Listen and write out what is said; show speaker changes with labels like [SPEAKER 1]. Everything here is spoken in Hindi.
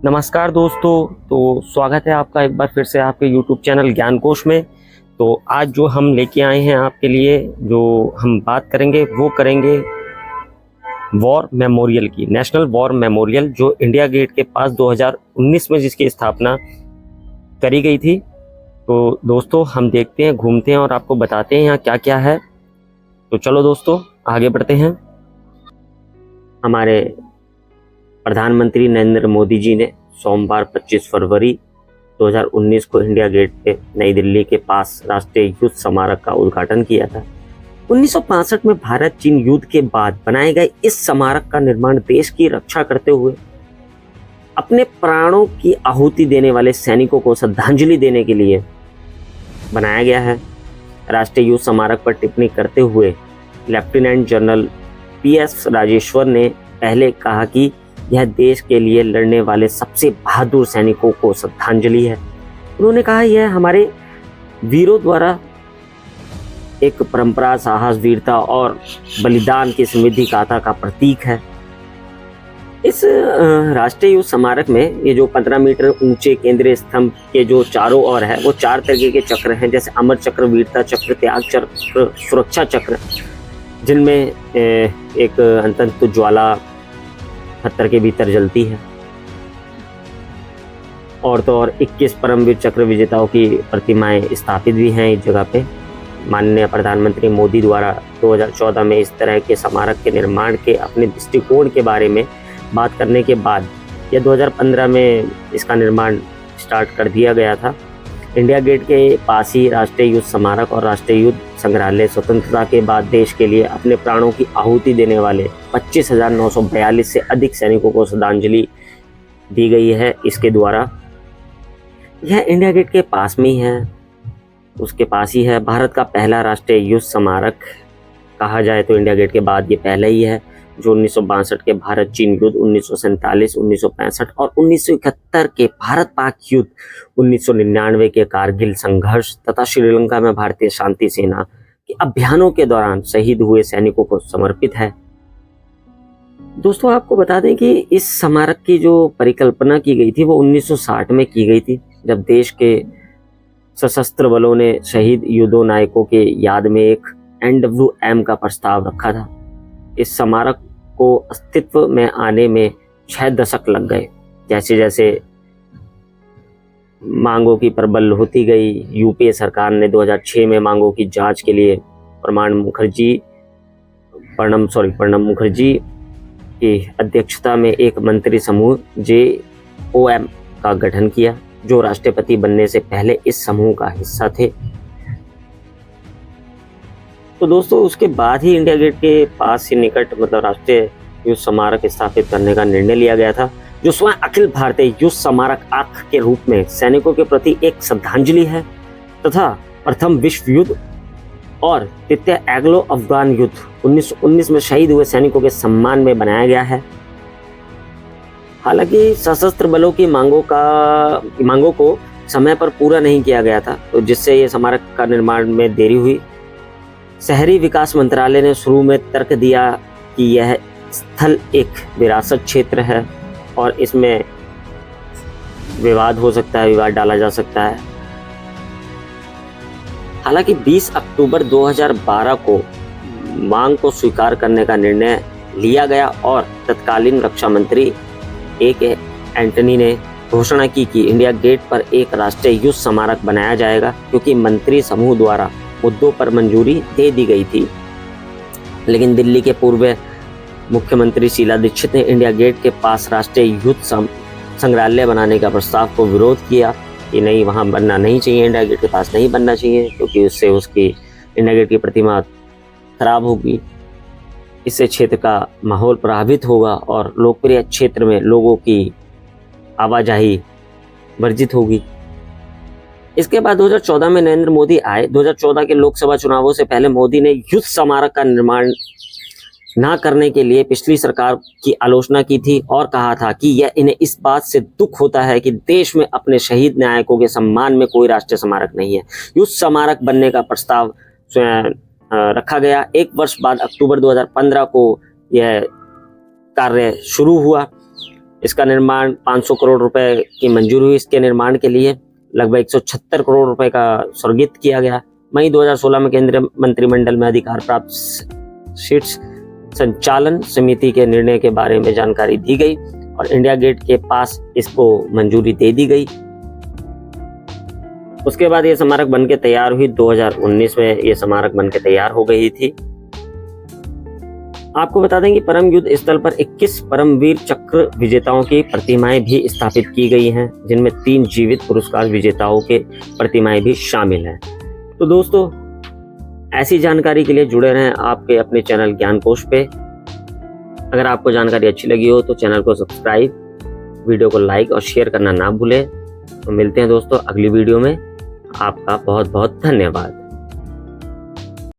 [SPEAKER 1] नमस्कार दोस्तों। तो स्वागत है आपका एक बार फिर से आपके YouTube चैनल ज्ञान कोश में। तो आज जो हम लेके आए हैं आपके लिए, जो हम बात करेंगे वो करेंगे वॉर मेमोरियल की। नेशनल वॉर मेमोरियल जो इंडिया गेट के पास 2019 में जिसकी स्थापना करी गई थी। तो दोस्तों हम देखते हैं, घूमते हैं और आपको बताते हैं यहाँ क्या क्या है। तो चलो दोस्तों आगे बढ़ते हैं। हमारे प्रधानमंत्री नरेंद्र मोदी जी ने सोमवार 25 फरवरी 2019 को इंडिया गेट पे नई दिल्ली के पास राष्ट्रीय युद्ध स्मारक का उद्घाटन किया था। 1965 में भारत चीन युद्ध के बाद बनाए गए इस स्मारक का निर्माण देश की रक्षा करते हुए अपने प्राणों की आहुति देने वाले सैनिकों को श्रद्धांजलि देने के लिए बनाया गया है। राष्ट्रीय युद्ध स्मारक पर टिप्पणी करते हुए लेफ्टिनेंट जनरल PS राजेश्वर ने पहले कहा कि यह देश के लिए लड़ने वाले सबसे बहादुर सैनिकों को श्रद्धांजलि है। उन्होंने कहा यह हमारे वीरों द्वारा एक परंपरा, साहस, वीरता और बलिदान की समृद्धि गाथा का प्रतीक है। इस राष्ट्रीय युद्ध स्मारक में ये जो 15 मीटर ऊंचे केंद्रीय स्तंभ के जो चारों ओर है वो 4 तरह के चक्र हैं, जैसे अमर चक्र, वीरता चक्र, त्याग चक्र, सुरक्षा चक्र, जिनमें एक अंतत ज्वाला पत्थर के भीतर जलती है। और तो और 21 परमवीर चक्र विजेताओं की प्रतिमाएं स्थापित भी हैं इस जगह पे। माननीय प्रधानमंत्री मोदी द्वारा 2014 में इस तरह के स्मारक के निर्माण के अपने दृष्टिकोण के बारे में बात करने के बाद यह 2015 में इसका निर्माण स्टार्ट कर दिया गया था। इंडिया गेट के पास ही राष्ट्रीय युद्ध स्मारक और राष्ट्रीय युद्ध संग्रहालय स्वतंत्रता के बाद देश के लिए अपने प्राणों की आहुति देने वाले 25,942 से अधिक सैनिकों को श्रद्धांजलि दी गई है इसके द्वारा। यह इंडिया गेट के पास में ही है, उसके पास ही है। भारत का पहला राष्ट्रीय युद्ध स्मारक कहा जाए तो इंडिया गेट के बाद ये पहला ही है, जो 1962 के भारत चीन युद्ध, 1947, 1965 और 1971 के भारत पाक युद्ध, 1999 के कारगिल संघर्ष तथा श्रीलंका में भारतीय शांति सेना के अभियानों के दौरान शहीद हुए सैनिकों को समर्पित है। दोस्तों आपको बता दें कि इस स्मारक की जो परिकल्पना की गई थी वो 1960 में की गई थी, जब देश के सशस्त्र बलों ने शहीद युद्धों नायकों के याद में एक NWM का प्रस्ताव रखा था। इस स्मारक को अस्तित्व में आने में 6 दशक लग गए। जैसे जैसे मांगों की प्रबल होती गई, यूपीए सरकार ने 2006 में मांगों की जांच के लिए प्रणब मुखर्जी की अध्यक्षता में एक मंत्री समूह JOM का गठन किया, जो राष्ट्रपति बनने से पहले इस समूह का हिस्सा थे। तो दोस्तों उसके बाद ही इंडिया गेट के पास ही निकट राष्ट्रीय युद्ध स्मारक स्थापित करने का निर्णय लिया गया था, जो स्वयं अखिल भारतीय युद्ध स्मारक आंख के रूप में सैनिकों के प्रति एक श्रद्धांजलि है तथा प्रथम विश्व युद्ध और द्वितीय एंग्लो अफगान युद्ध 1919 में शहीद हुए सैनिकों के सम्मान में बनाया गया है। हालांकि सशस्त्र बलों की मांगों को समय पर पूरा नहीं किया गया था, तो जिससे ये स्मारक का निर्माण में देरी हुई। शहरी विकास मंत्रालय ने शुरू में तर्क दिया कि यह स्थल एक विरासत क्षेत्र है और इसमें विवाद हो सकता है, विवाद डाला जा सकता है। हालांकि 20 अक्टूबर 2012 को मांग को स्वीकार करने का निर्णय लिया गया और तत्कालीन रक्षा मंत्री AK एंटनी ने घोषणा की कि इंडिया गेट पर एक राष्ट्रीय युद्ध स्मारक बनाया जाएगा, क्योंकि मंत्री समूह द्वारा मुद्दों पर मंजूरी दे दी गई थी। लेकिन दिल्ली के पूर्व मुख्यमंत्री शीला दीक्षित ने इंडिया गेट के पास राष्ट्रीय युद्ध संग्रहालय बनाने का प्रस्ताव को विरोध किया कि नहीं, वहां बनना नहीं चाहिए, इंडिया गेट के पास नहीं बनना चाहिए, क्योंकि उससे उसकी इंडिया गेट की प्रतिमा खराब होगी, इससे क्षेत्र का माहौल प्रभावित होगा और लोकप्रिय क्षेत्र में लोगों की आवाजाही वर्जित होगी। इसके बाद 2014 में नरेंद्र मोदी आए। 2014 के लोकसभा चुनावों से पहले मोदी ने युद्ध स्मारक का निर्माण ना करने के लिए पिछली सरकार की आलोचना की थी और कहा था कि यह इन्हें इस बात से दुख होता है कि देश में अपने शहीद नायकों के सम्मान में कोई राष्ट्रीय स्मारक नहीं है। युद्ध स्मारक बनने का प्रस्ताव रखा गया। 1 वर्ष बाद अक्टूबर 2015 को यह कार्य शुरू हुआ। इसका निर्माण 500 करोड़ रुपए की मंजूरी हुई इसके निर्माण के लिए। लगभग 176 करोड़ रुपए का स्वर्गित किया गया। मई 2016 में केंद्रीय मंत्रिमंडल में अधिकार प्राप्त शीर्ष संचालन समिति के निर्णय के बारे में जानकारी दी गई और इंडिया गेट के पास इसको मंजूरी दे दी गई। उसके बाद ये स्मारक बनके तैयार हुई। 2019 में ये स्मारक बनके तैयार हो गई थी। आपको बता दें कि परम युद्ध स्थल पर 21 परमवीर चक्र विजेताओं की प्रतिमाएं भी स्थापित की गई हैं, जिनमें 3 जीवित पुरस्कार विजेताओं के प्रतिमाएं भी शामिल हैं। तो दोस्तों, ऐसी जानकारी के लिए जुड़े रहें आपके अपने चैनल ज्ञानकोश पे। अगर आपको जानकारी अच्छी लगी हो तो चैनल को सब्सक्राइब, वीडियो को लाइक और शेयर करना ना भूलें। तो मिलते हैं दोस्तों अगली वीडियो में। आपका बहुत बहुत धन्यवाद।